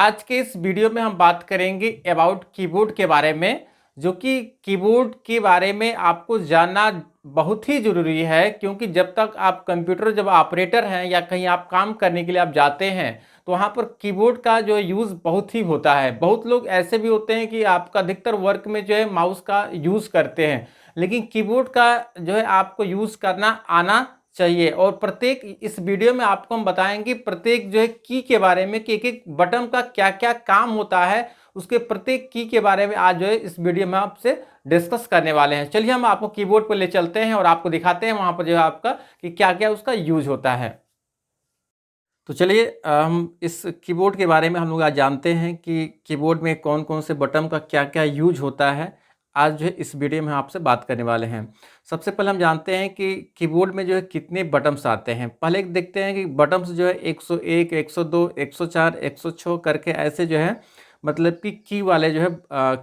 आज के इस वीडियो में हम बात करेंगे अबाउट कीबोर्ड के बारे में, जो कि कीबोर्ड के बारे में आपको जानना बहुत ही ज़रूरी है, क्योंकि जब तक आप कंप्यूटर जब ऑपरेटर हैं या कहीं आप काम करने के लिए आप जाते हैं तो वहाँ पर कीबोर्ड का जो यूज़ बहुत ही होता है। बहुत लोग ऐसे भी होते हैं कि आपका अधिकतर वर्क में जो है माउस का यूज़ करते हैं, लेकिन कीबोर्ड का जो है आपको यूज़ करना आना चाहिए। और प्रत्येक इस वीडियो में आपको हम बताएंगे प्रत्येक जो है की के बारे में कि एक-एक बटन का क्या-क्या काम होता है, उसके प्रत्येक की के बारे में आज जो है इस वीडियो में आपसे डिस्कस करने वाले हैं। चलिए हम आपको कीबोर्ड पर ले चलते हैं और आपको दिखाते हैं वहाँ पर जो है आपका कि क्या-क्या उसका यूज़ होता है। तो चलिए हम इस कीबोर्ड के बारे में हम लोग आज जानते हैं कि कीबोर्ड में कौन-कौन से बटन का क्या-क्या यूज़ होता है। आज जो है इस वीडियो में हम आपसे बात करने वाले हैं। सबसे पहले हम जानते हैं कि कीबोर्ड में जो है कितने बटन्स आते हैं। पहले एक देखते हैं कि बटन्स जो है 101, 102, 104, 106 करके ऐसे जो है मतलब कि की वाले जो है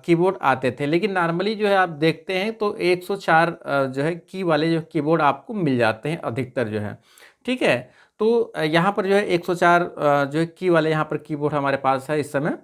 कीबोर्ड आते थे। लेकिन नॉर्मली जो है आप देखते हैं तो 104 जो है की वाले जो कीबोर्ड आपको मिल जाते हैं अधिकतर जो है। ठीक है? तो यहाँ पर जो है 104 जो है की वाले यहाँ पर कीबोर्ड हमारे पास है इस समय।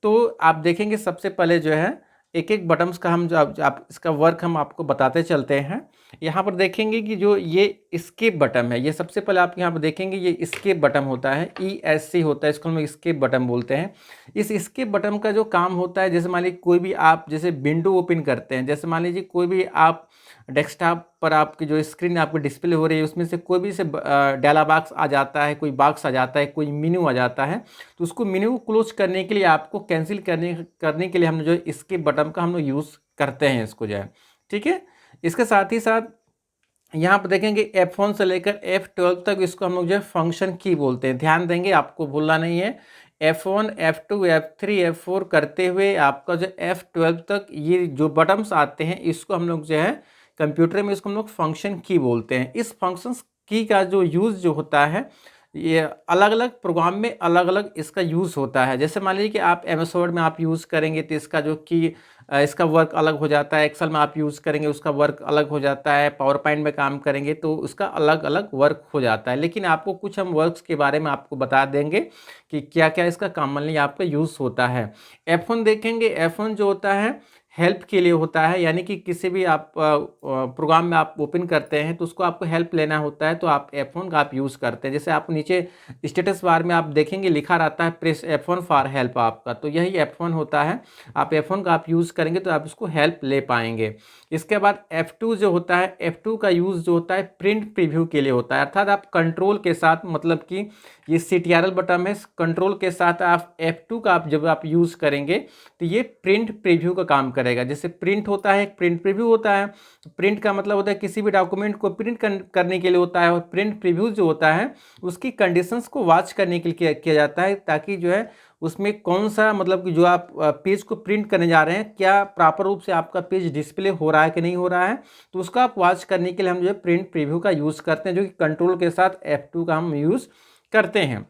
तो आप देखेंगे सबसे पहले जो है एक-एक बटन्स का हम जो आप इसका वर्क हम आपको बताते चलते हैं। यहाँ पर देखेंगे कि जो ये एस्केप बटन है, ये सबसे पहले आप यहाँ पर देखेंगे ये एस्केप बटन होता है, ESC होता है, इसको हम एस्केप बटन बोलते हैं। इस एस्केप बटन का जो काम होता है, जैसे मान लीजिए कोई भी आप जैसे विंडो ओपन करते हैं, जैसे मान लीजिए कोई भी आप डेस्कटॉप पर आपकी जो स्क्रीन आपकी डिस्प्ले हो रही है उसमें से कोई भी से डायलॉग बॉक्स आ जाता है, कोई बॉक्स आ जाता है, कोई मेन्यू आ जाता है, तो उसको मेन्यू को क्लोज करने के लिए आपको कैंसिल करने के लिए हम जो इसके बटन का हम लोग यूज़ करते हैं इसको जो है। ठीक है? इसके साथ ही साथ यहाँ पर देखेंगे F1 से लेकर F12 तक इसको हम लोग जो है फंक्शन की बोलते हैं। ध्यान देंगे, आपको भूलना नहीं है। F1, F2, F3, F4 करते हुए आपका जो F12 तक ये जो बटन्स आते हैं इसको हम लोग जो है कंप्यूटर में इसको हम लोग फंक्शन की बोलते हैं। इस फंक्शन की का जो यूज़ जो होता है ये अलग-अलग प्रोग्राम में अलग-अलग इसका यूज़ होता है। जैसे मान लीजिए कि आप एमएस वर्ड में आप यूज़ करेंगे तो इसका जो की इसका वर्क अलग हो जाता है, एक्सेल में आप यूज़ करेंगे उसका वर्क अलग हो जाता है, पावर पॉइंट में काम करेंगे तो उसका अलग-अलग वर्क हो जाता है। लेकिन आपको कुछ हम वर्क्स के बारे में आपको बता देंगे कि क्या-क्या इसका कॉमनली आपका यूज़ होता है। F1 देखेंगे, F1 जो होता है हेल्प के लिए होता है, यानी कि किसी भी आप प्रोग्राम में आप ओपन करते हैं तो उसको आपको हेल्प लेना होता है तो आप F1 का आप यूज़ करते हैं। जैसे आप नीचे स्टेटस बार में आप देखेंगे लिखा रहता है प्रेस F1 फॉर हेल्प आपका, तो यही F1 होता है। आप F1 का आप यूज़ करेंगे तो आप उसको हेल्प ले पाएंगे। इसके बाद F2 जो होता है, F2 का यूज़ जो होता है प्रिंट प्रीव्यू के लिए होता है, अर्थात आप कंट्रोल के साथ मतलब कि ये CTRL बटन है, कंट्रोल के साथ आप F2 का आप जब आप यूज़ करेंगे तो ये प्रिंट प्रीव्यू का काम करेगा। जैसे प्रिंट होता है, प्रिंट प्रीव्यू होता है। प्रिंट का मतलब होता है किसी भी डॉक्यूमेंट को प्रिंट करने के लिए होता है, और प्रिंट प्रीव्यू जो होता है उसकी कंडीशंस को वॉच करने के लिए किया जाता है, ताकि जो है उसमें कौन सा मतलब कि जो आप पेज को प्रिंट करने जा रहे हैं क्या प्रॉपर रूप से आपका पेज डिस्प्ले हो रहा है कि नहीं हो रहा है, तो उसका आप वॉच करने के लिए हम जो है प्रिंट प्रीव्यू का यूज़ करते हैं, जो कि कंट्रोल के साथ F2 का हम यूज़ करते हैं।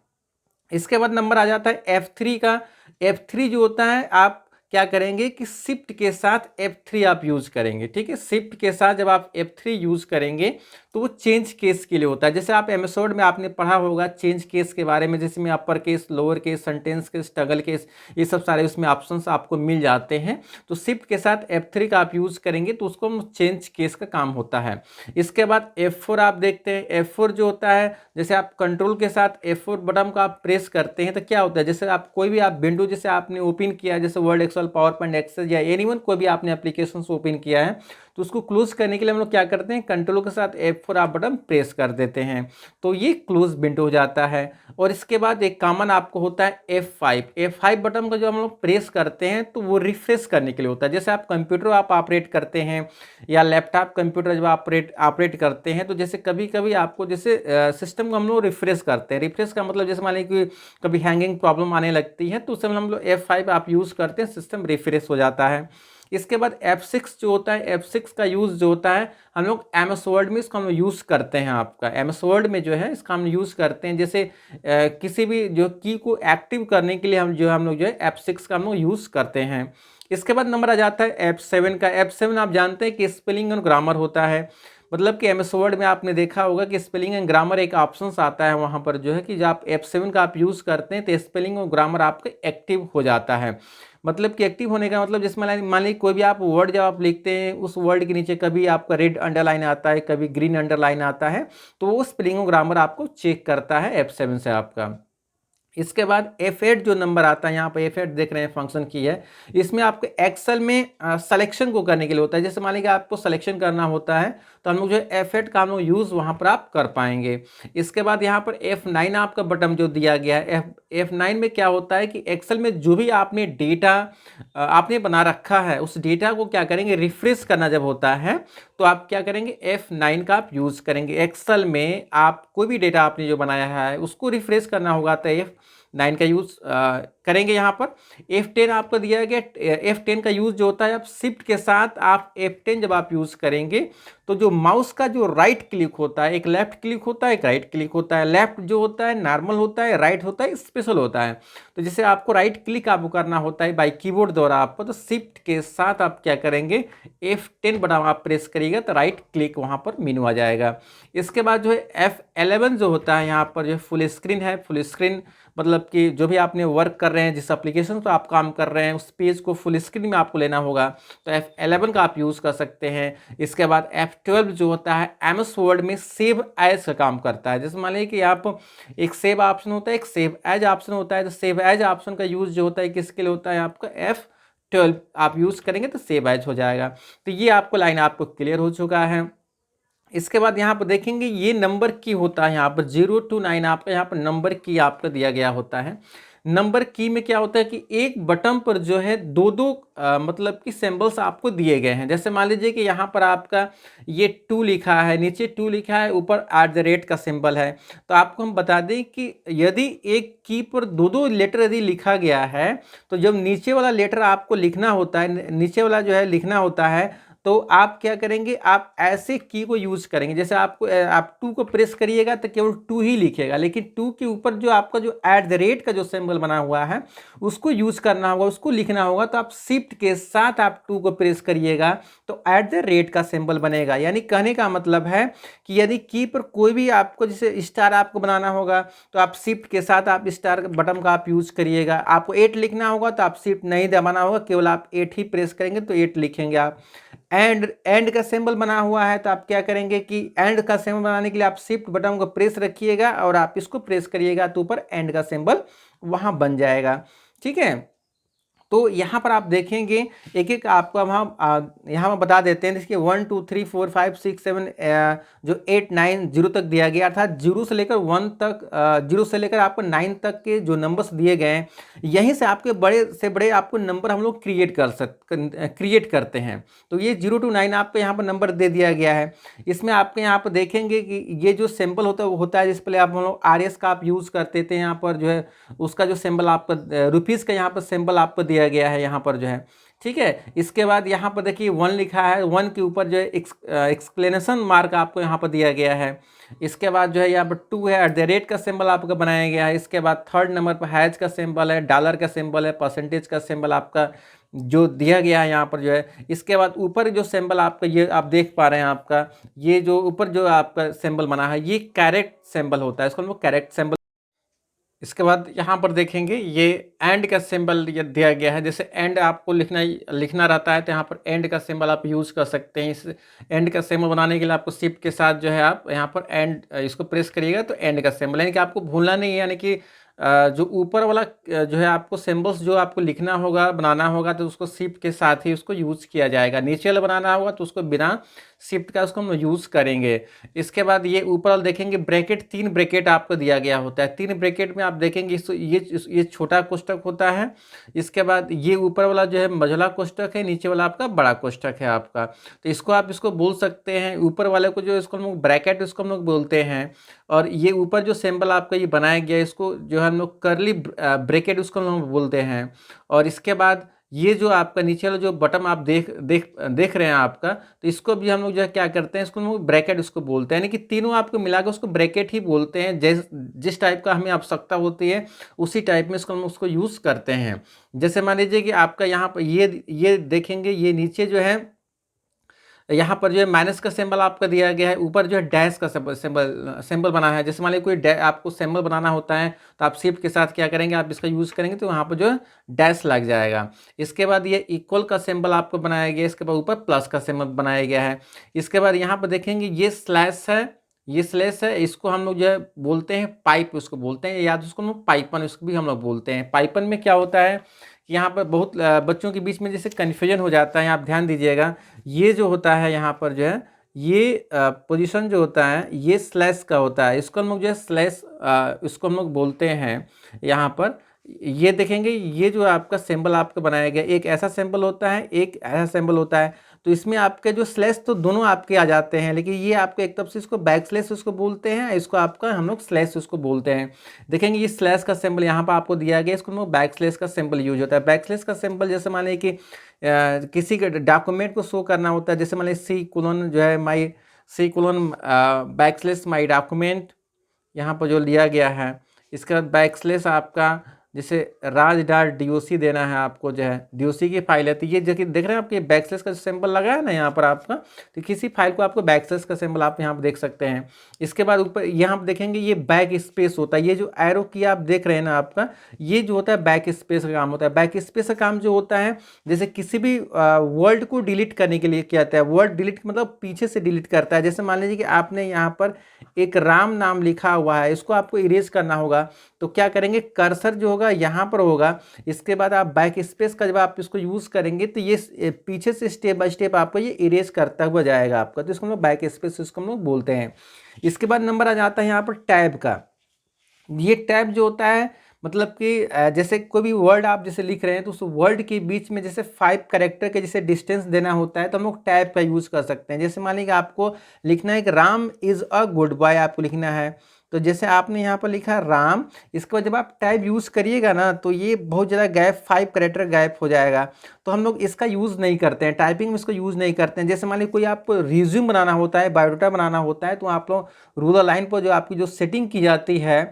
इसके बाद नंबर आ जाता है F3 का। F3 जो होता है आप क्या करेंगे कि शिफ्ट के साथ F3 आप यूज़ करेंगे। ठीक है? शिफ्ट के साथ जब आप F3 यूज़ करेंगे तो वो चेंज केस के लिए होता है। जैसे आप एमएस वर्ड में आपने पढ़ा होगा चेंज केस के बारे में, जिसमें upper case, lower case, sentence case, toggle case, ये सब सारे उसमें ऑप्शंस आपको मिल जाते हैं। तो शिफ्ट के साथ F3 का आप यूज़ करेंगे तो उसको चेंज केस का काम होता है। इसके बाद F4 आप देखते हैं। F4 जो होता है, जैसे आप कंट्रोल के साथ F4 बटन को आप प्रेस करते हैं तो क्या होता है, जैसे आप कोई भी आप विंडो जैसे आपने ओपन किया, जैसे Word, Excel, PowerPoint, Excel या एनीवन कोई भी आपने एप्लीकेशन ओपन किया है, तो उसको क्लोज करने के लिए हम लोग क्या करते हैं, कंट्रोल के साथ F4 आप बटन प्रेस कर देते हैं तो ये क्लोज विंडो हो जाता है। और इसके बाद एक कॉमन आपको होता है F5 बटन को जो हम लोग प्रेस करते हैं तो वो रिफ्रेश करने के लिए होता है। जैसे आप कंप्यूटर आप ऑपरेट करते हैं या लैपटॉप कंप्यूटर जब ऑपरेट करते हैं, तो जैसे कभी कभी आपको जैसे सिस्टम को हम लोग रिफ्रेश करते हैं। रिफ्रेश का मतलब जैसे मान लीजिए कि कभी हैंगिंग प्रॉब्लम आने लगती है तो उस समय हम लोग F5 आप यूज़ करते हैं, सिस्टम रिफ्रेश हो जाता है। इसके बाद F6 जो होता है, F6 का यूज़ जो होता है हम लोग एमएस वर्ड में इसको हम यूज़ करते हैं। आपका एमएस वर्ड में जो है इसका हम यूज़ करते हैं, जैसे किसी भी जो की को एक्टिव करने के लिए हम लोग जो है F6 का हम लोग यूज़ करते हैं। इसके बाद नंबर आ जाता है F7 का। F7 आप जानते हैं कि स्पेलिंग और ग्रामर होता है। मतलब कि एमएस वर्ड में आपने देखा होगा कि स्पेलिंग एंड ग्रामर एक ऑप्शंस आता है वहाँ पर जो है कि जब आप F7 का आप यूज़ करते हैं तो स्पेलिंग और ग्रामर आपका एक्टिव हो जाता है। मतलब कि एक्टिव होने का मतलब जिसमें मान लीजिए कोई भी आप वर्ड जब आप लिखते हैं उस वर्ड के नीचे कभी आपका रेड अंडरलाइन आता है, कभी ग्रीन अंडरलाइन आता है, तो वो स्पेलिंग और ग्रामर आपको चेक करता है F7 से आपका। इसके बाद F8 जो नंबर आता है, यहाँ पे F8 देख रहे हैं फंक्शन की है, इसमें आपको एक्सेल में सिलेक्शन को करने के लिए होता है। जैसे मान लीजिए आपको सिलेक्शन करना होता है तो हम लोग जो F8 का हम लोग यूज़ वहाँ पर आप कर पाएंगे। इसके बाद यहाँ पर F9 आपका बटन जो दिया गया है, F9 में क्या होता है कि एक्सेल में जो भी आपने डेटा आपने बना रखा है उस डेटा को क्या करेंगे, रिफ्रेश करना जब होता है तो आप क्या करेंगे, F9 का आप यूज़ करेंगे। एक्सेल में आप कोई भी डेटा आपने जो बनाया है उसको रिफ्रेश करना होगा तो F9 का यूज़ करेंगे। यहाँ पर F10 आपको दिया गया, F10 का यूज़ जो होता है आप शिफ्ट के साथ आप F10 जब आप यूज़ करेंगे तो जो माउस का जो राइट क्लिक होता है, एक लेफ्ट क्लिक होता है एक राइट क्लिक होता है। लेफ्ट जो होता है नॉर्मल होता है, राइट होता है स्पेशल होता है। तो जैसे आपको राइट क्लिक आपको करना होता है बाई कीबोर्ड द्वारा आपको, तो शिफ्ट के साथ आप क्या करेंगे, F10 बटन आप प्रेस करिएगा तो राइट क्लिक वहाँ पर मेनू आ जाएगा। इसके बाद जो है F11 जो होता है यहाँ पर जो फुल स्क्रीन है, फुल स्क्रीन मतलब कि जो भी आपने वर्क कर रहे हैं, जिस एप्लीकेशन पर आप काम कर रहे हैं उस पेज को फुल स्क्रीन में आपको लेना होगा तो F11 का आप यूज़ कर सकते हैं। इसके बाद F12 जो होता है एमएस वर्ड में सेव एज का काम करता है। जैसे मान लीजिए कि आप एक सेव ऑप्शन होता है, एक सेव एज ऑप्शन होता है, तो सेव एज ऑप्शन का यूज़ जो होता है किसके लिए होता है, आपका F12 आप यूज़ करेंगे तो सेव एज हो जाएगा। तो ये आपको लाइन आपको क्लियर हो चुका है। इसके बाद यहाँ पर देखेंगे ये नंबर की होता है, यहाँ पर 0 to 9 आपका यहाँ पर नंबर की आपका दिया गया होता है। नंबर की में क्या होता है कि एक बटन पर जो है दो दो मतलब कि सिंबल्स आपको दिए गए हैं। जैसे मान लीजिए कि यहाँ पर आपका ये 2 लिखा है, नीचे 2 लिखा है, ऊपर @ का सिंबल है। तो आपको हम बता दें कि यदि एक की पर दो दो लेटर यदि लिखा गया है तो जब नीचे वाला लेटर आपको लिखना होता है, नीचे वाला जो है लिखना होता है, तो आप क्या करेंगे, आप ऐसे की को यूज करेंगे। जैसे आपको आप 2 को प्रेस करिएगा तो केवल 2 ही लिखेगा, लेकिन 2 के ऊपर जो आपका जो @ का जो सिंबल बना हुआ है उसको यूज करना होगा, उसको लिखना होगा। तो आप शिफ्ट के साथ आप 2 को प्रेस करिएगा तो @ का सिंबल बनेगा। यानी कहने का मतलब है कि यदि की पर कोई भी आपको जैसे स्टार आपको बनाना होगा तो आप शिफ्ट के साथ आप स्टार बटन का आप यूज करिएगा। आपको 8 लिखना होगा तो आप शिफ्ट नहीं दबाना होगा, केवल आप 8 ही प्रेस करेंगे तो 8 लिखेंगे आप। एंड का सिंबल बना हुआ है तो आप क्या करेंगे कि एंड का सिंबल बनाने के लिए आप शिफ्ट बटन को प्रेस रखिएगा और आप इसको प्रेस करिएगा तो ऊपर एंड का सिंबल वहां बन जाएगा। ठीक है, तो यहाँ पर आप देखेंगे एक एक आपको हम यहाँ पर बता देते हैं। देखिए 1 2 3 4 5 6 7 जो 8 9 0 तक दिया गया, अर्थात 0 से लेकर 1 तक 0 से लेकर आपको 9 तक के जो नंबर्स दिए गए हैं, यहीं से आपके बड़े से बड़े आपको नंबर हम लोग क्रिएट करते हैं। तो ये 0 to 9 आपको यहाँ पर नंबर दे दिया गया है। इसमें आपके यहाँ पर देखेंगे कि ये जो सिंबल होता है वो होता है जिस पर आप हम लोग RS का आप यूज़ करते थे। यहाँ पर जो है उसका जो सिंबल आपका रुपीज़ का यहाँ पर सिंबल आपको दिया गया है यहाँ पर जो है। ठीक है, इसके बाद यहाँ पर देखिए 1 लिखा है, 1 के ऊपर जो है एक्सप्लेनेशन मार्क आपको यहाँ पर दिया गया है। इसके बाद जो है यहाँ पर 2 है, @ का सिंबल आपका बनाया गया है। इसके बाद 3rd नंबर पर हैज का सिंबल है, डॉलर का सिंबल है, परसेंटेज का सिंबल आपका जो दिया गया है यहाँ पर जो है। इसके बाद ऊपर जो सिंबल आपका ये आप देख पा रहे हैं, आपका ये जो ऊपर जो आपका सिंबल बना है ये कैरेक्ट सिंबल होता है, इसको हम लोग कैरेक्ट सिंबल। इसके बाद यहाँ पर देखेंगे ये एंड का सिंबल ये दिया गया है। जैसे एंड आपको लिखना रहता है तो यहाँ पर एंड का सिंबल आप यूज़ कर सकते हैं। इस एंड का सिंबल बनाने के लिए आपको शिफ्ट के साथ जो है आप यहाँ पर एंड इसको प्रेस करिएगा तो एंड का सिंबल, यानी कि आपको भूलना नहीं है। यानी कि जो ऊपर वाला जो है आपको सिंबल्स जो आपको लिखना होगा बनाना होगा तो उसको शिफ्ट के साथ ही उसको यूज़ किया जाएगा। नीचे वाला बनाना होगा तो उसको बिना शिफ्ट का उसको हम यूज़ करेंगे। इसके बाद ये ऊपर वाला देखेंगे ब्रैकेट, 3 ब्रैकेट आपको दिया गया होता है। 3 ब्रैकेट में आप देखेंगे ये छोटा कोष्टक होता है। इसके बाद ये ऊपर वाला जो है मझला कोष्टक है, नीचे वाला आपका बड़ा कोष्टक है आपका। तो इसको बोल सकते हैं ऊपर वाले को जो इसको हम लोग ब्रैकेट इसको हम लोग बोलते हैं। और ये ऊपर जो सिंबल आपका ये बनाया गया है इसको जो हम लोग करली ब्रैकेट उसको हम लोग बोलते हैं। और इसके बाद ये जो आपका नीचे वाला जो बटन आप देख रहे हैं आपका, तो इसको भी हम लोग जो है क्या करते हैं, इसको हम लोग ब्रैकेट उसको बोलते हैं। यानी कि तीनों आपको मिलाकर उसको ब्रैकेट ही बोलते हैं। जिस टाइप का हमें आवश्यकता होती है उसी टाइप में इसको हम उसको यूज़ करते हैं। जैसे मान लीजिए कि आपका यहाँ पर ये देखेंगे ये नीचे जो है यहाँ पर जो है माइनस का सिंबल आपका दिया गया है, ऊपर जो है डैश का सिंबल बना है। जैसे मान लीजिए कोई आपको सिंबल बनाना होता है तो आप शिफ्ट के साथ क्या करेंगे, आप इसका यूज़ करेंगे तो वहाँ पर जो है डैश लग जाएगा। इसके बाद ये इक्वल का सिंबल आपको बनाया गया है, इसके बाद ऊपर प्लस का सिंबल बनाया गया है। इसके बाद यहाँ पर देखेंगे ये स्लैश है, ये स्लैश है, इसको हम लोग जो है बोलते हैं पाइप, उसको बोलते हैं, या तो उसको हम लोग पाइपन, उसको भी हम लोग बोलते हैं। पाइपन में क्या होता है कि यहाँ पर बहुत बच्चों के बीच में जैसे कन्फ्यूजन हो जाता है, आप ध्यान दीजिएगा। ये जो होता है यहाँ पर जो है ये पोजीशन जो होता है ये स्लैश का होता है, इसको हम लोग जो है स्लैश इसको हम लोग बोलते हैं। यहाँ पर ये देखेंगे ये जो आपका सिंबल आपका बनाया गया, एक ऐसा सिंबल होता है, एक ऐसा सिंबल होता है। तो इसमें आपके जो स्लैश तो दोनों आपके आ जाते हैं, लेकिन ये आपको एक तरफ से इसको बैक स्लैश उसको बोलते हैं, इसको आपका हम लोग स्लैश उसको बोलते हैं। देखेंगे ये स्लैश का सिंबल यहाँ पर आपको दिया गया, इसको हम लोग बैक स्लैश का सिंबल यूज होता है। बैक स्लैश का सिंबल जैसे माने कि किसी के डॉक्यूमेंट को शो करना होता है, जैसे मान लीजिए C: जो है माई C: माई डॉक्यूमेंट, यहाँ पर जो लिया गया है। इसके बाद बैकस्लैश आपका जैसे raj.doc देना है आपको, जो है doc की फाइल है, तो ये जो कि देख रहे हैं आपके बैकस्लैश का सिंबल लगा है ना यहाँ पर आपका, तो किसी फाइल को आपको बैकस्लैश का सिंबल आप यहाँ पर देख सकते हैं। इसके बाद ऊपर यहाँ पर देखेंगे ये बैक स्पेस होता है, ये जो एरो की आप देख रहे हैं ना आपका, ये जो होता है बैक स्पेस का काम होता है। बैक स्पेस का काम जो होता है जैसे किसी भी वर्ड को डिलीट करने के लिए क्या होता है, वर्ड डिलीट मतलब पीछे से डिलीट करता है। जैसे मान लीजिए कि आपने यहाँ पर एक राम नाम लिखा हुआ है, इसको आपको इरेज करना होगा, तो क्या करेंगे, कर्सर जो होगा यहाँ पर होगा, इसके बाद आप बैक स्पेस का जब आप इसको यूज़ करेंगे तो ये पीछे से स्टेप बाय स्टेप आपको ये इरेज करता हुआ जाएगा आपका, तो इसको हम लोग बैक स्पेस इसको हम लोग बोलते हैं। इसके बाद नंबर आ जाता है यहाँ पर टैब का। ये टैब जो होता है मतलब कि जैसे कोई भी वर्ड आप जैसे लिख रहे हैं तो उस वर्ड के बीच में जैसे 5 कैरेक्टर के जैसे डिस्टेंस देना होता है, तो हम लोग टैब का यूज़ कर सकते हैं। जैसे मान लीजिए आपको लिखना है कि Ram is a good boy, आपको लिखना है, तो जैसे आपने यहाँ पर लिखा राम, इसके बाद जब आप टैब यूज़ करिएगा ना तो ये बहुत ज़्यादा गैप 5 कैरेक्टर गैप हो जाएगा, तो हम लोग इसका यूज़ नहीं करते हैं, टाइपिंग में इसको यूज़ नहीं करते हैं। जैसे मान लीजिए कोई आपको रिज्यूम बनाना होता है, बायोडाटा बनाना होता है, तो आप लोग रूलर लाइन पर जो आपकी जो सेटिंग की जाती है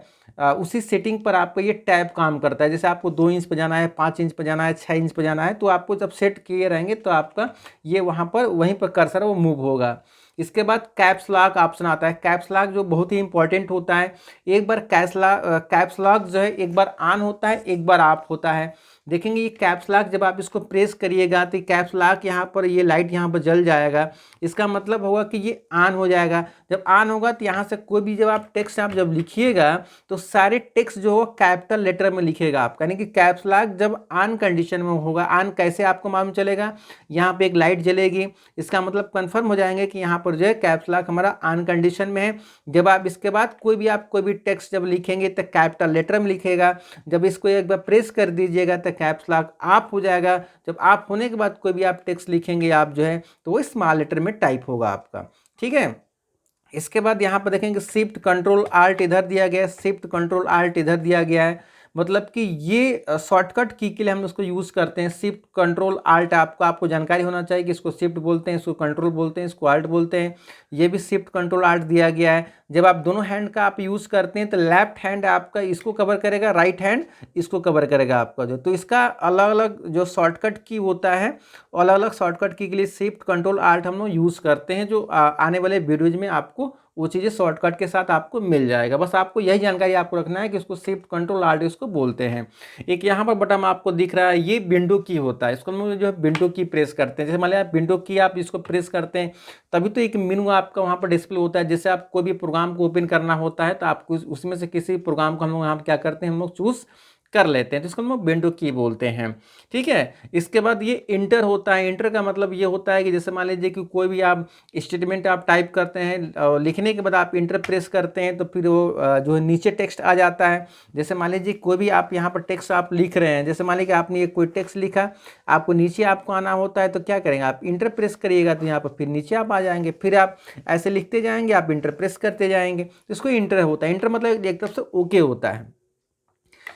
उसी सेटिंग पर आपका ये टैब काम करता है। जैसे आपको 2 इंच पे जाना है, 5 इंच पे जाना है, 6 इंच पे जाना है, तो आपको जब सेट किए रहेंगे तो आपका ये वहाँ पर वहीं पर कर्सर वो मूव होगा। इसके बाद कैप्स लॉक ऑप्शन आता है। कैप्स लॉक जो बहुत ही इंपॉर्टेंट होता है, एक बार कैप्स लॉक जो है एक बार ऑन होता है, एक बार ऑफ होता है। देखेंगे ये कैप्स लॉक जब आप इसको प्रेस करिएगा तो कैप्स लॉक यहाँ पर ये लाइट यहाँ पर जल जाएगा, इसका मतलब होगा कि ये ऑन हो जाएगा। जब ऑन होगा तो यहाँ से कोई भी जब आप टेक्स्ट आप जब लिखिएगा तो सारे टेक्स्ट जो हो कैपिटल लेटर में लिखेगा आपका, यानी कि कैप्स लॉक जब ऑन कंडीशन में होगा। ऑन कैसे आपको मालूम चलेगा, यहाँ पे एक लाइट जलेगी, इसका मतलब कंफर्म हो जाएंगे कि यहाँ पर जो है कैप्स लॉक हमारा ऑन कंडीशन में है। जब आप इसके बाद कोई भी टेक्स्ट जब लिखेंगे तो कैपिटल लेटर में लिखेगा। जब इसको एक बार प्रेस कर दीजिएगा तो कैप्स लॉक ऑफ हो जाएगा। जब ऑफ होने के बाद कोई भी आप टेक्स्ट लिखेंगे आप जो है तो वो स्मॉल लेटर में टाइप होगा आपका, ठीक है। इसके बाद यहाँ पर देखेंगे शिफ्ट कंट्रोल आल्ट इधर दिया गया है, शिफ्ट कंट्रोल आल्ट इधर दिया गया है, मतलब कि ये शॉर्टकट की के लिए हम उसको यूज़ करते हैं। शिफ्ट कंट्रोल आल्ट आपको जानकारी होना चाहिए कि इसको शिफ्ट बोलते हैं, इसको कंट्रोल बोलते हैं, इसको आल्ट बोलते हैं। ये भी शिफ्ट कंट्रोल आल्ट दिया गया है। जब आप दोनों हैंड का आप यूज़ करते हैं तो लेफ्ट हैंड आपका इसको कवर करेगा, राइट हैंड इसको कवर करेगा आपका जो, तो इसका अलग अलग जो शॉर्टकट की होता है, अलग अलग शॉर्टकट की के लिए शिफ्ट कंट्रोल आल्ट हम लोग यूज़ करते हैं। जो आने वाले वीडियोज़ में आपको वो चीज़ें शॉर्टकट के साथ आपको मिल जाएगा। बस आपको यही जानकारी आपको रखना है कि इसको शिफ्ट कंट्रोल आल्ट इसको बोलते हैं। एक यहाँ पर बटन आपको दिख रहा है, ये विंडो की होता है, इसको हम लोग जो है विंडो की प्रेस करते हैं। जैसे मान लिया आप विंडो की आप इसको प्रेस करते हैं तभी तो एक मेनू आपका वहाँ पर डिस्प्ले होता है। जैसे आप कोई भी प्रोग्राम को ओपन करना होता है तो आपको उसमें से किसी प्रोग्राम को हम लोग यहाँ पर क्या करते हैं, हम लोग चूज़ कर लेते हैं, तो इसको हम लोग विंडो की बोलते हैं, ठीक है। इसके बाद ये इंटर होता है। इंटर का मतलब ये होता है कि जैसे मान लीजिए कि कोई भी आप स्टेटमेंट आप टाइप करते हैं और लिखने के बाद आप इंटर प्रेस करते हैं तो फिर वो जो है नीचे टेक्स्ट आ जाता है। जैसे मान लीजिए कोई भी आप यहाँ पर टेक्स्ट आप लिख रहे हैं, जैसे मान लीजिए आपने कोई टेक्स्ट लिखा, आपको नीचे आपको आना होता है तो क्या करेंगे, आप इंटर प्रेस करिएगा तो यहाँ पर फिर नीचे आप आ जाएंगे, फिर आप ऐसे लिखते जाएंगे, आप इंटर प्रेस करते जाएंगे, तो इसको इंटर होता है। इंटर मतलब एक तरफ से ओके होता है।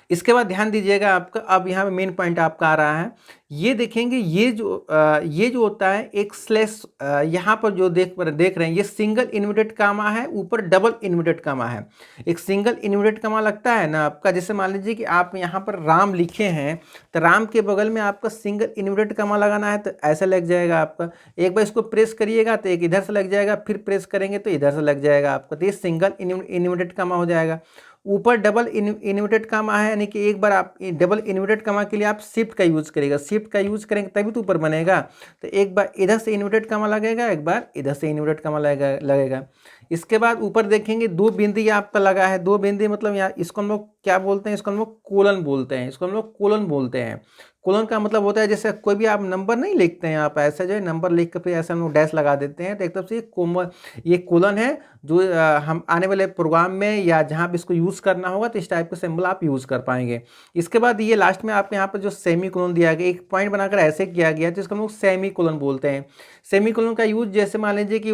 इसके बाद ध्यान दीजिएगा आपका, अब यहाँ पे मेन पॉइंट आपका आ रहा है, ये देखेंगे ये जो होता है एक स्लैश, यहाँ पर जो देख रहे हैं ये सिंगल इन्वर्टेड कामा है, ऊपर डबल इन्वर्टेड कामा है। एक सिंगल इन्वर्टेड कामा लगता है ना आपका, जैसे मान लीजिए कि आप यहाँ पर राम लिखे हैं तो राम के बगल में आपका सिंगल इन्वर्टेड कामा लगाना है, तो ऐसा लग जाएगा आपका। एक बार इसको प्रेस करिएगा तो एक इधर से लग जाएगा, फिर प्रेस करेंगे तो इधर से लग जाएगा आपका, तो ये सिंगल इन्वर्टेड कामा हो जाएगा। ऊपर डबल इन्वर्टेड कामा है, यानी कि एक बार आप डबल इन्वर्टेड कामा के लिए आप शिफ्ट का यूज करेगा, शिफ्ट का यूज करेंगे तभी तो ऊपर बनेगा। तो एक बार इधर से इन्वर्टेड कामा लगेगा, एक बार इधर से इन्वर्टेड कामा लगेगा। इसके बाद ऊपर देखेंगे दो बिंदी आपका लगा है, दो बिंदी मतलब यहाँ इसको हम लोग क्या बोलते हैं, इसको हम लोग कोलन बोलते हैं, इसको हम लोग कोलन बोलते हैं। कोलन का मतलब होता है जैसे कोई भी आप नंबर नहीं लिखते हैं, आप ऐसे जो है नंबर लिख कर फिर ऐसे हम लोग डैश लगा देते हैं, तो एक तरफ से ये कोलन है जो हम आने वाले प्रोग्राम में या जहाँ भी इसको यूज़ करना होगा तो इस टाइप का सिंबल आप यूज़ कर पाएंगे। इसके बाद ये लास्ट में आपके यहाँ पर जो सेमी कोलन दिया गया, एक पॉइंट बनाकर ऐसे किया गया जिसको हम लोग सेमी कोलन बोलते हैं। सेमी कोलन का यूज जैसे मान लीजिए कि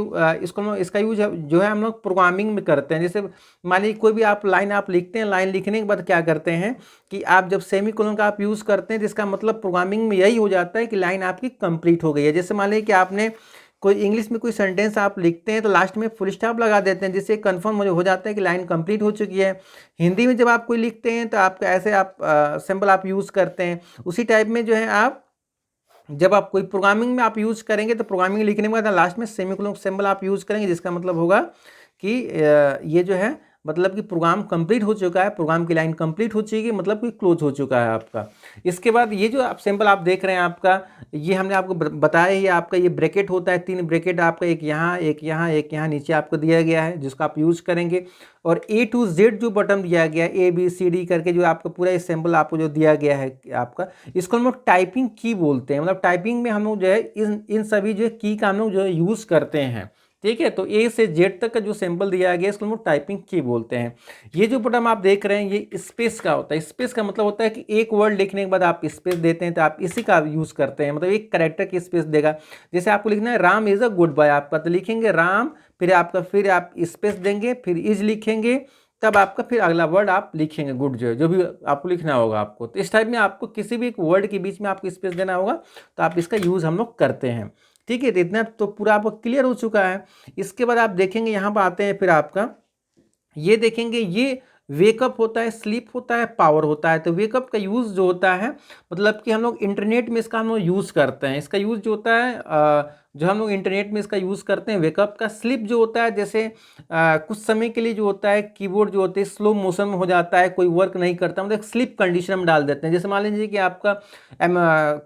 इसका यूज जो है हम लोग प्रोग्रामिंग में करते हैं। जैसे मान लीजिए कोई भी आप लाइन आप लिखते हैं, लाइन लिखने के बाद क्या करते हैं कि आप जब सेमी कोलन का आप यूज़ करते हैं, जिसका मतलब प्रोग्रामिंग में यही हो जाता है कि लाइन आपकी कंप्लीट हो गई है। जैसे मान लीजिए कि आपने कोई इंग्लिश में कोई सेंटेंस आप लिखते हैं तो लास्ट में फुल स्टॉप लगा देते हैं, जिससे कंफर्म हो जाता है कि लाइन कंप्लीट हो चुकी है। हिंदी में जब आप कोई लिखते हैं तो आपका ऐसे आप सिंबल आप यूज़ करते हैं। उसी टाइप में जो है आप जब आप कोई प्रोग्रामिंग में आप यूज़ करेंगे तो प्रोग्रामिंग लिखने के बाद लास्ट में सेमीकोलन सिंबल आप यूज़ करेंगे, जिसका मतलब होगा कि ये जो है मतलब कि प्रोग्राम कंप्लीट हो चुका है, प्रोग्राम की लाइन कंप्लीट हो चुकी है, मतलब कि क्लोज हो चुका है आपका। इसके बाद ये जो आप सिंबल आप देख रहे हैं आपका, ये हमने आपको बताया ही, आपका ये ब्रैकेट होता है, 3 ब्रैकेट आपका, एक यहाँ एक यहाँ एक यहाँ नीचे आपको दिया गया है, जिसका आप यूज़ करेंगे। और A to Z जो बटन दिया गया है ABCD करके, जो आपका पूरा सिंबल आपको जो दिया गया है आपका, इसको हम लोग टाइपिंग की बोलते हैं। मतलब टाइपिंग में हम लोग जो है इन सभी जो की का हम लोग जो है यूज़ करते हैं, ठीक है। तो A से Z तक का जो सिंबल दिया गया है इसको हम लोग टाइपिंग की बोलते हैं। ये जो बटन आप देख रहे हैं ये स्पेस का होता है। स्पेस का मतलब होता है कि एक वर्ड लिखने के बाद आप स्पेस देते हैं, तो आप इसी का यूज़ करते हैं, मतलब एक कैरेक्टर की स्पेस देगा। जैसे आपको लिखना है Ram is a good boy, आपका तो लिखेंगे राम, फिर आप स्पेस देंगे, फिर इज लिखेंगे, तब आपका फिर अगला वर्ड आप लिखेंगे गुड, जो भी आपको लिखना होगा आपको। तो इस टाइप में आपको किसी भी एक वर्ड के बीच में आपको स्पेस देना होगा, तो आप इसका यूज़ हम लोग करते हैं, ठीक है। तो इतना तो पूरा आपको क्लियर हो चुका है। इसके बाद आप देखेंगे यहाँ पर आते हैं, फिर आपका ये देखेंगे ये वेकअप होता है, स्लीप होता है, पावर होता है। तो वेकअप का यूज़ जो होता है मतलब कि हम लोग इंटरनेट में इसका हम लोग यूज़ करते हैं। इसका यूज़ जो होता है जो हम लोग इंटरनेट में इसका यूज़ करते हैं वेकअप का। स्लिप जो होता है जैसे कुछ समय के लिए जो होता है कीबोर्ड जो होते हैं स्लो मोशन में हो जाता है, कोई वर्क नहीं करता, मतलब एक स्लिप कंडीशन में डाल देते हैं। जैसे मान लीजिए कि आपका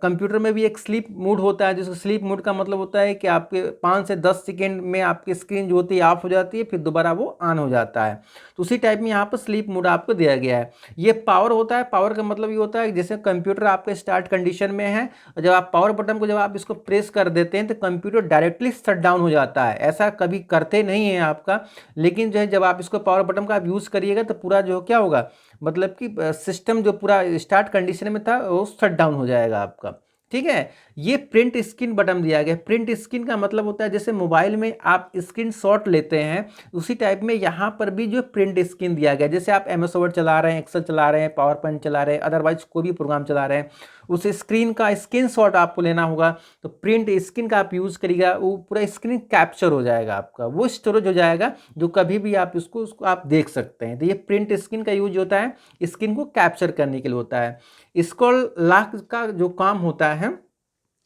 कंप्यूटर में भी एक स्लीप मोड होता है, जिसको स्लीप मोड का मतलब होता है कि आपके 5 से 10 सेकेंड में आपकी स्क्रीन जो होती है ऑफ हो जाती है, फिर दोबारा वो ऑन हो जाता है। तो उसी टाइप में यहाँ पर स्लीप मोड आपको दिया गया है। ये पावर होता है। पावर का मतलब ये होता है कि जैसे कंप्यूटर आपके स्टार्ट कंडीशन में है, और जब आप पावर बटन को जब आप इसको प्रेस कर देते हैं तो कंप्यूटर डायरेक्टली शट डाउन हो जाता है। ऐसा कभी करते नहीं है आपका, लेकिन जो है जब आप इसको पावर बटन का आप यूज़ करिएगा तो पूरा जो क्या होगा, मतलब कि सिस्टम जो पूरा स्टार्ट कंडीशन में था वो शट डाउन हो जाएगा आपका, ठीक है। ये प्रिंट स्क्रीन बटन दिया गया। प्रिंट स्क्रीन का मतलब होता है जैसे मोबाइल में आप स्क्रीन शॉट लेते हैं, उसी टाइप में यहाँ पर भी जो प्रिंट स्क्रीन दिया गया। जैसे आप MS वर्ड चला रहे हैं, एक्सेल चला रहे हैं, पावर पॉइंट चला रहे हैं, अदरवाइज कोई भी प्रोग्राम चला रहे हैं, उस स्क्रीन का स्क्रीनशॉट आपको लेना होगा, तो प्रिंट स्क्रीन का आप यूज़ करिएगा, वो पूरा स्क्रीन कैप्चर हो जाएगा आपका, वो स्टोरेज हो जाएगा जो कभी भी आप उसको आप देख सकते हैं। तो ये प्रिंट स्क्रीन का यूज होता है, स्क्रीन को कैप्चर करने के लिए होता है। स्क्रॉल लॉक का जो काम होता है,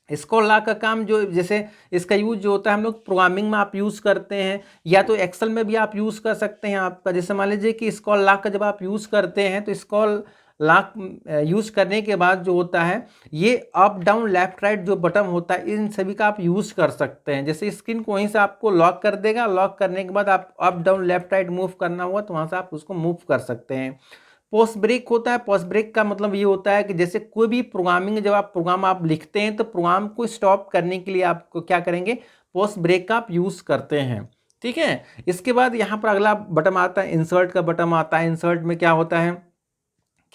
स्क्रॉल लॉक का काम जो जैसे इसका यूज जो होता है हम लोग प्रोग्रामिंग में आप यूज़ करते हैं, या तो एक्सेल में भी आप यूज़ कर सकते हैं आपका। जैसे मान लीजिए कि स्क्रॉल लॉक का जब आप यूज़ करते हैं तो स्क्रॉल लॉक यूज़ करने के बाद जो होता है ये अप डाउन लेफ्ट राइट जो बटन होता है इन सभी का आप यूज़ कर सकते हैं। जैसे स्क्रीन को वहीं से आपको लॉक कर देगा, लॉक करने के बाद आप up down left right move करना होगा तो वहाँ से आप उसको मूव कर सकते हैं। पोस्ट ब्रेक होता है। पोस्ट ब्रेक का मतलब ये होता है कि जैसे कोई भी प्रोग्रामिंग जब आप प्रोग्राम आप लिखते हैं तो प्रोग्राम को स्टॉप करने के लिए आपको क्या करेंगे, पोस्ट ब्रेक का आप यूज़ करते हैं, ठीक है। इसके बाद यहाँ पर अगला बटन आता है, इंसर्ट का बटन आता है। इंसर्ट में क्या होता है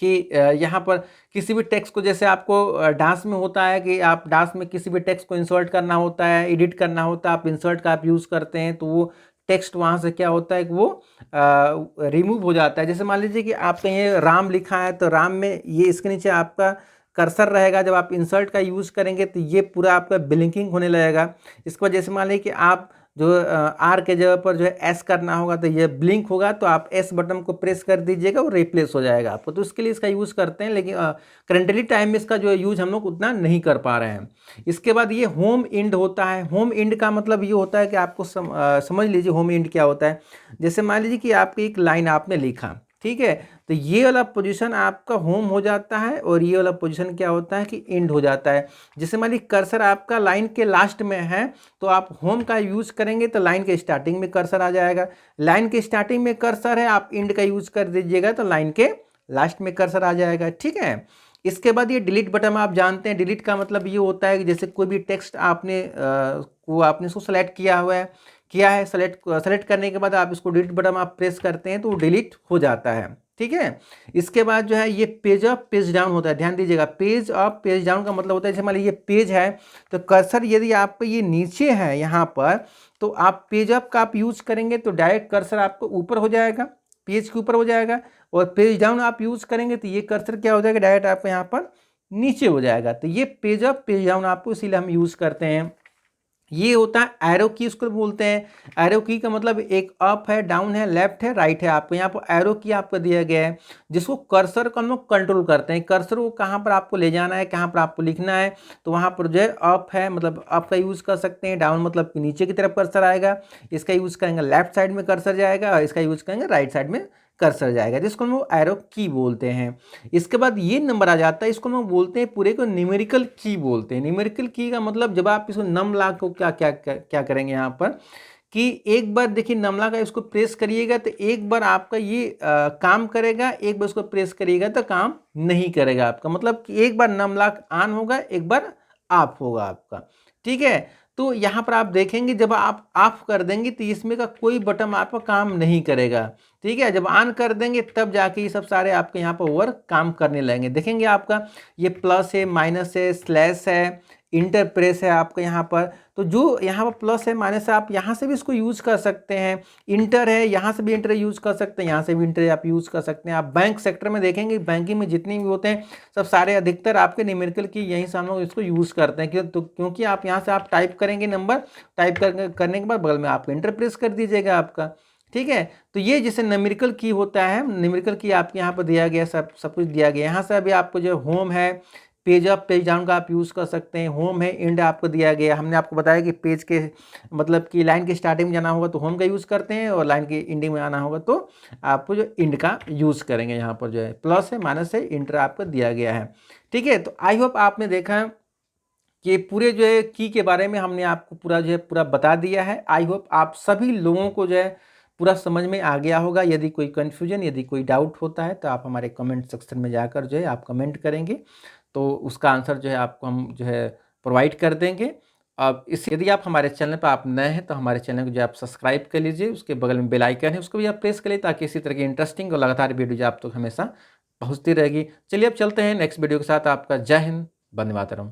कि यहाँ पर किसी भी टेक्स्ट को, जैसे आपको डांस में होता है कि आप डांस में किसी भी टेक्स्ट को इंसर्ट करना होता है, एडिट करना होता है, आप इंसर्ट का आप यूज़ करते हैं, तो वो टेक्स्ट वहाँ से क्या होता है कि वो रिमूव हो जाता है। जैसे मान लीजिए कि आप कहीं राम लिखा है तो राम में ये इसके नीचे आपका कर्सर रहेगा, जब आप इंसर्ट का यूज़ करेंगे तो ये पूरा आपका ब्लिंकिंग होने लगेगा। इसके बाद जैसे मान लीजिए कि आप जो आर के जगह पर जो है एस करना होगा तो ये ब्लिंक होगा, तो आप एस बटन को प्रेस कर दीजिएगा, वो रिप्लेस हो जाएगा आपको। तो उसके लिए इसका यूज़ करते हैं, लेकिन करंटली टाइम में इसका जो है यूज़ हम लोग उतना नहीं कर पा रहे हैं। इसके बाद ये होम इंड होता है। होम इंड का मतलब ये होता है कि आपको समझ लीजिए होम इंड क्या होता है। जैसे मान लीजिए कि आपकी एक लाइन आपने लिखा, ठीक है, तो ये वाला पोजीशन आपका होम हो जाता है और ये वाला पोजीशन क्या होता है कि एंड हो जाता है। जैसे मान लीजिए कर्सर आपका लाइन के लास्ट में है तो आप होम का यूज़ करेंगे तो लाइन के स्टार्टिंग में कर्सर आ जाएगा। लाइन के स्टार्टिंग में कर्सर है, आप एंड का यूज़ कर दीजिएगा तो लाइन के लास्ट में कर्सर आ जाएगा, ठीक है। इसके बाद ये डिलीट बटन आप जानते हैं। डिलीट का मतलब ये होता है कि जैसे कोई भी टेक्स्ट आपने आपने इसको सेलेक्ट किया है, सेलेक्ट करने के बाद आप इसको डिलीट बटन आप प्रेस करते हैं तो वो डिलीट हो जाता है, ठीक है। इसके बाद जो है ये पेज अप पेज डाउन होता है। ध्यान दीजिएगा, पेज अप पेज डाउन का मतलब होता है जैसे मान लीजिए ये पेज है तो कर्सर यदि आपका ये नीचे है यहाँ पर, तो आप पेज अप का आप यूज़ करेंगे तो डायरेक्ट कर्सर आपको ऊपर हो जाएगा, पेज के ऊपर हो जाएगा। और पेज डाउन आप यूज़ करेंगे तो ये कर्सर क्या हो जाएगा, डायरेक्ट आपको यहाँ पर नीचे हो जाएगा। तो ये पेज अप पेज डाउन आपको इसीलिए हम यूज़ करते हैं। ये होता है एरो की, उसको बोलते हैं। एरो की का मतलब एक अप है, डाउन है, लेफ्ट है, राइट है। आपको यहाँ पर एरो की आपको दिया गया है जिसको कर्सर को हम लोग कंट्रोल करते हैं। कर्सर को कहाँ पर आपको ले जाना है, कहाँ पर आपको लिखना है, तो वहाँ पर जो है अप है मतलब अप का यूज़ कर सकते हैं। डाउन मतलब नीचे की तरफ कर्सर आएगा, इसका यूज़ करेंगे लेफ्ट साइड में कर्सर जाएगा, और इसका यूज़ करेंगे राइट साइड में कर्सर जाएगा, जिसको हम लोग एरो की बोलते हैं। इसके बाद ये नंबर आ जाता है, इसको हम बोलते हैं पूरे को न्यूमेरिकल की बोलते हैं। न्यूमेरिकल की का मतलब जब आप इसको नमला को क्या करेंगे यहाँ पर कि एक बार देखिए नमला का इसको प्रेस करिएगा तो एक बार आपका ये काम करेगा, एक बार इसको प्रेस करिएगा तो काम नहीं करेगा आपका। मतलब कि एक बार नमला ऑन होगा, एक बार ऑफ होगा आपका, ठीक है। तो यहाँ पर आप देखेंगे जब आप ऑफ कर देंगे तो इसमें का कोई बटन आपका काम नहीं करेगा, ठीक है। जब ऑन कर देंगे तब जाके ये सब सारे आपके यहाँ पर ओवर काम करने लगेंगे। देखेंगे आपका ये प्लस है, माइनस है, स्लैश है, इंटर प्रेस है आपका यहाँ पर। तो जो यहाँ पर प्लस है, माइनस है, आप यहाँ से भी इसको यूज़ कर सकते हैं। इंटर है, यहाँ से भी इंटर यूज़ कर सकते हैं, यहाँ से भी इंटर आप यूज़ कर सकते हैं। आप बैंक सेक्टर में देखेंगे, बैंकिंग में जितने भी होते हैं सब सारे अधिकतर आपके न्यूमेरिकल की यहीं से हम लोग इसको यूज़ करते हैं। क्योंकि आप यहाँ से आप टाइप करेंगे नंबर, टाइप करने के बाद बगल में आपको इंटर प्रेस कर दीजिएगा आपका, ठीक है। तो ये जैसे न्यूमेरिकल की होता है, न्यूमेरिकल की आपके यहाँ पर दिया गया, सब कुछ दिया गया। यहाँ से अभी आपको जो होम है, पेज अप पेज डाउन का आप यूज़ कर सकते हैं। होम है, एंड आपको दिया गया। हमने आपको बताया कि पेज के मतलब कि लाइन के स्टार्टिंग में जाना होगा तो होम का यूज़ करते हैं, और लाइन के एंडिंग में आना होगा तो आपको जो एंड का यूज़ करेंगे। यहाँ पर जो है प्लस है, माइनस है, इंटर आपको दिया गया है, ठीक है। तो आई होप आपने देखा कि पूरे जो है की के बारे में हमने आपको पूरा जो है पूरा बता दिया है। आई होप आप सभी लोगों को जो है पूरा समझ में आ गया होगा। यदि कोई कन्फ्यूजन, यदि कोई डाउट होता है तो आप हमारे कमेंट सेक्शन में जाकर जो है आप कमेंट करेंगे तो उसका आंसर जो है आपको हम जो है प्रोवाइड कर देंगे। अब यदि आप हमारे चैनल पर आप नए हैं तो हमारे चैनल को जो आप सब्सक्राइब कर लीजिए, उसके बगल में बेल आइकन है उसको भी आप प्रेस कर लीजिए, ताकि इसी तरह की इंटरेस्टिंग और लगातार वीडियो जो आप तक हमेशा पहुँचती रहेगी। चलिए अब चलते हैं नेक्स्ट वीडियो के साथ। आपका जय हिंद, वंदे मातरम।